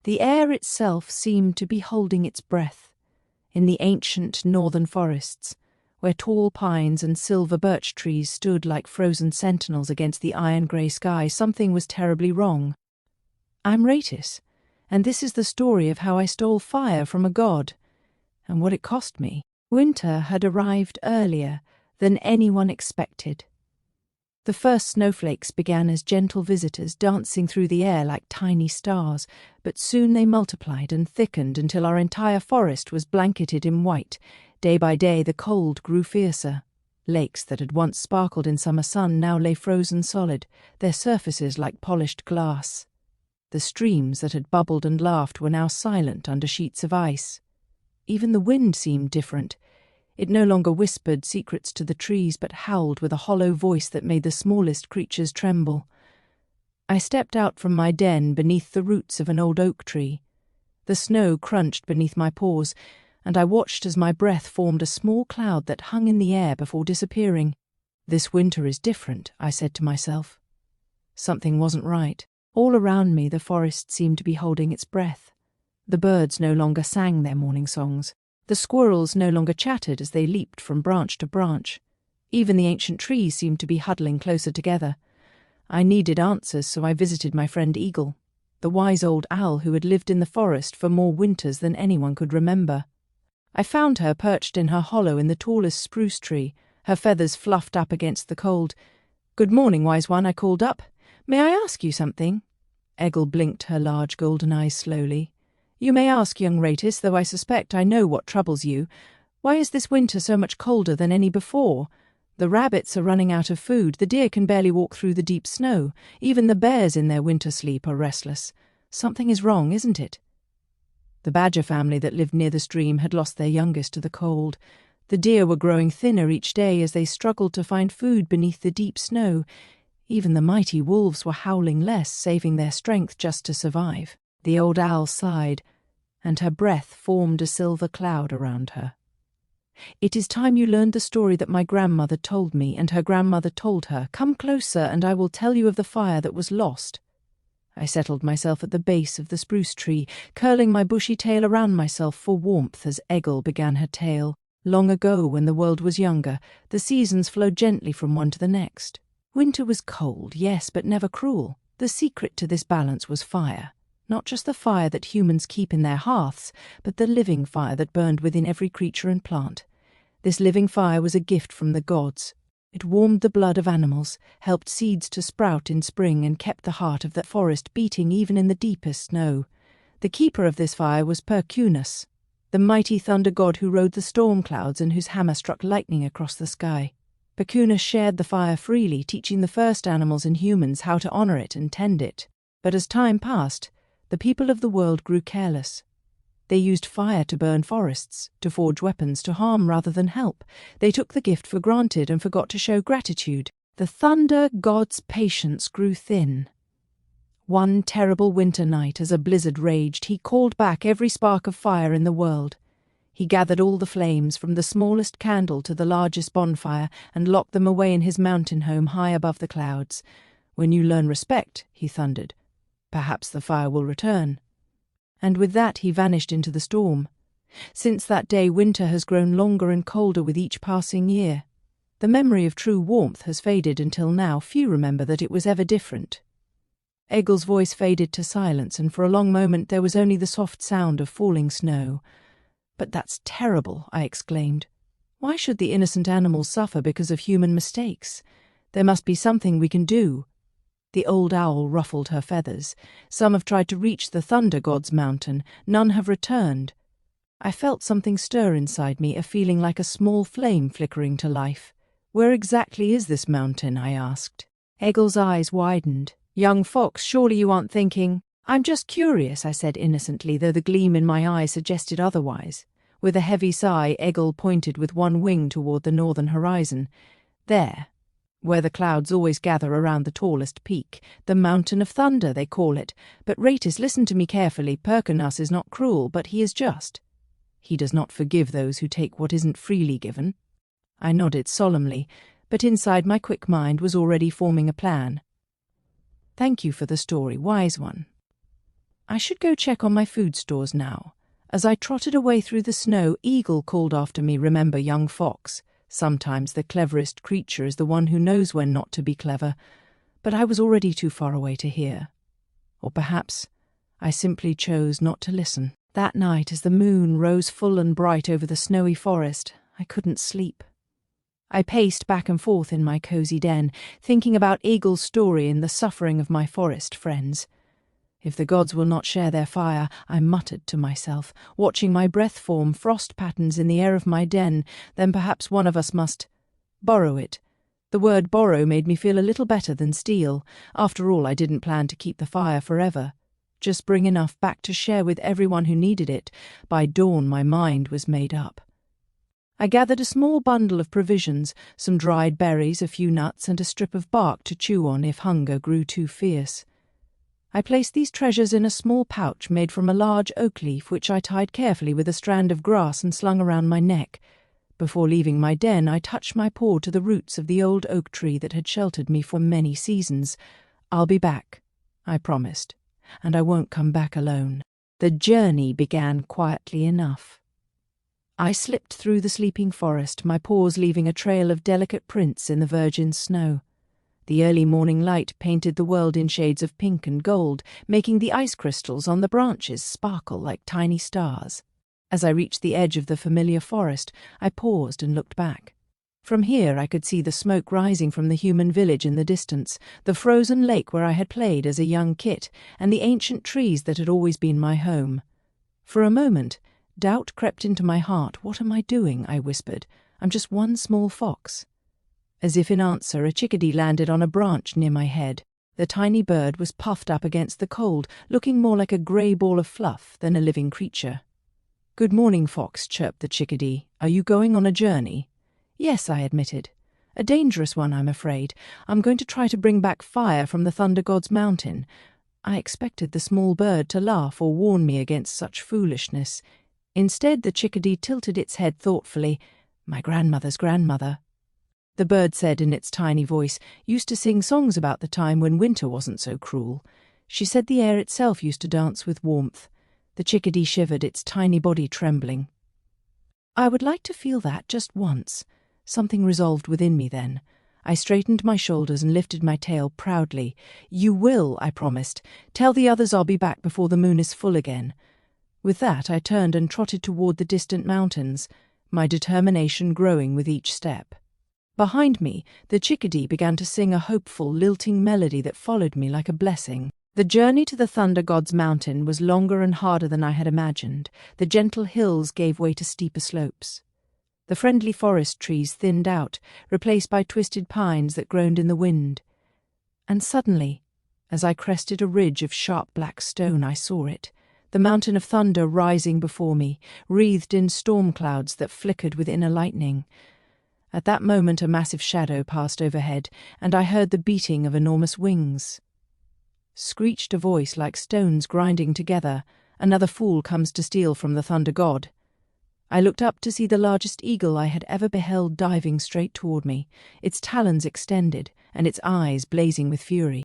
The air itself seemed to be holding its breath. In the ancient northern forests, where tall pines and silver birch trees stood like frozen sentinels against the iron-grey sky, something was terribly wrong. I'm Raitis, and this is the story of how I stole fire from a god, and what it cost me. Winter had arrived earlier than anyone expected. The first snowflakes began as gentle visitors dancing through the air like tiny stars, but soon they multiplied and thickened until our entire forest was blanketed in white. Day by day the cold grew fiercer. Lakes that had once sparkled in summer sun now lay frozen solid, their surfaces like polished glass. The streams that had bubbled and laughed were now silent under sheets of ice. Even the wind seemed different. It no longer whispered secrets to the trees, but howled with a hollow voice that made the smallest creatures tremble. I stepped out from my den beneath the roots of an old oak tree. The snow crunched beneath my paws, and I watched as my breath formed a small cloud that hung in the air before disappearing. This winter is different, I said to myself. Something wasn't right. All around me the forest seemed to be holding its breath. The birds no longer sang their morning songs. The squirrels no longer chattered as they leaped from branch to branch. Even the ancient trees seemed to be huddling closer together. I needed answers, so I visited my friend Egle, the wise old owl who had lived in the forest for more winters than anyone could remember. I found her perched in her hollow in the tallest spruce tree, her feathers fluffed up against the cold. "Good morning, wise one," I called up. "May I ask you something?" Egle blinked her large golden eyes slowly. "You may ask, young Raitis, though I suspect I know what troubles you. Why is this winter so much colder than any before? The rabbits are running out of food, the deer can barely walk through the deep snow, even the bears in their winter sleep are restless. Something is wrong, isn't it?" The badger family that lived near the stream had lost their youngest to the cold. The deer were growing thinner each day as they struggled to find food beneath the deep snow. Even the mighty wolves were howling less, saving their strength just to survive. The old owl sighed, and her breath formed a silver cloud around her. "It is time you learned the story that my grandmother told me and her grandmother told her. Come closer and I will tell you of the fire that was lost." I settled myself at the base of the spruce tree, curling my bushy tail around myself for warmth as Egle began her tale. Long ago, when the world was younger, the seasons flowed gently from one to the next. Winter was cold, yes, but never cruel. The secret to this balance was fire. Not just the fire that humans keep in their hearths, but the living fire that burned within every creature and plant. This living fire was a gift from the gods. It warmed the blood of animals, helped seeds to sprout in spring, and kept the heart of the forest beating even in the deepest snow. The keeper of this fire was Perkūnas, the mighty thunder god who rode the storm clouds and whose hammer struck lightning across the sky. Perkūnas shared the fire freely, teaching the first animals and humans how to honor it and tend it. But as time passed, the people of the world grew careless. They used fire to burn forests, to forge weapons, to harm rather than help. They took the gift for granted and forgot to show gratitude. The thunder god's patience grew thin. One terrible winter night, as a blizzard raged, he called back every spark of fire in the world. He gathered all the flames, from the smallest candle to the largest bonfire, and locked them away in his mountain home high above the clouds. "When you learn respect," he thundered, "perhaps the fire will return." And with that he vanished into the storm. Since that day winter has grown longer and colder with each passing year. The memory of true warmth has faded until now few remember that it was ever different. Egle's voice faded to silence, and for a long moment there was only the soft sound of falling snow. "But that's terrible," I exclaimed. "Why should the innocent animals suffer because of human mistakes? There must be something we can do." The old owl ruffled her feathers. "Some have tried to reach the thunder god's mountain. None have returned." I felt something stir inside me, a feeling like a small flame flickering to life. "Where exactly is this mountain?" I asked. Egle's eyes widened. "Young fox, surely you aren't thinking—" "I'm just curious," I said innocently, though the gleam in my eye suggested otherwise. With a heavy sigh, Egle pointed with one wing toward the northern horizon. "There, where the clouds always gather around the tallest peak. The Mountain of Thunder, they call it. But Raitis, listen to me carefully. Perkūnas is not cruel, but he is just. He does not forgive those who take what isn't freely given." I nodded solemnly, but inside my quick mind was already forming a plan. "Thank you for the story, wise one." I should go check on my food stores now. As I trotted away through the snow, Eagle called after me, "Remember, young fox, sometimes the cleverest creature is the one who knows when not to be clever." But I was already too far away to hear. Or perhaps I simply chose not to listen. That night, as the moon rose full and bright over the snowy forest, I couldn't sleep. I paced back and forth in my cozy den, thinking about Eagle's story and the suffering of my forest friends. If the gods will not share their fire, I muttered to myself, watching my breath form frost patterns in the air of my den, then perhaps one of us must borrow it. The word borrow made me feel a little better than steal. After all, I didn't plan to keep the fire forever. Just bring enough back to share with everyone who needed it. By dawn, my mind was made up. I gathered a small bundle of provisions, some dried berries, a few nuts, and a strip of bark to chew on if hunger grew too fierce. I placed these treasures in a small pouch made from a large oak leaf, which I tied carefully with a strand of grass and slung around my neck. Before leaving my den, I touched my paw to the roots of the old oak tree that had sheltered me for many seasons. "I'll be back," I promised, "and I won't come back alone." The journey began quietly enough. I slipped through the sleeping forest, my paws leaving a trail of delicate prints in the virgin snow. The early morning light painted the world in shades of pink and gold, making the ice crystals on the branches sparkle like tiny stars. As I reached the edge of the familiar forest, I paused and looked back. From here I could see the smoke rising from the human village in the distance, the frozen lake where I had played as a young kit, and the ancient trees that had always been my home. For a moment, doubt crept into my heart. "What am I doing?" I whispered. "I'm just one small fox." As if in answer, a chickadee landed on a branch near my head. The tiny bird was puffed up against the cold, looking more like a grey ball of fluff than a living creature. "Good morning, fox," chirped the chickadee. "Are you going on a journey?" "Yes," I admitted. "A dangerous one, I'm afraid. I'm going to try to bring back fire from the Thunder God's mountain." I expected the small bird to laugh or warn me against such foolishness. Instead, the chickadee tilted its head thoughtfully. "My grandmother's grandmother," the bird said in its tiny voice, "used to sing songs about the time when winter wasn't so cruel. She said the air itself used to dance with warmth." The chickadee shivered, its tiny body trembling. "I would like to feel that just once." Something resolved within me then. I straightened my shoulders and lifted my tail proudly. "You will," I promised. "Tell the others I'll be back before the moon is full again." With that, I turned and trotted toward the distant mountains, my determination growing with each step. Behind me, the chickadee began to sing a hopeful, lilting melody that followed me like a blessing. The journey to the Thunder God's mountain was longer and harder than I had imagined. The gentle hills gave way to steeper slopes. The friendly forest trees thinned out, replaced by twisted pines that groaned in the wind. And suddenly, as I crested a ridge of sharp black stone, I saw it, the mountain of thunder rising before me, wreathed in storm clouds that flickered with inner lightning. At that moment a massive shadow passed overhead, and I heard the beating of enormous wings. Screeched a voice like stones grinding together. "Another fool comes to steal from the Thunder God." I looked up to see the largest eagle I had ever beheld diving straight toward me, its talons extended and its eyes blazing with fury.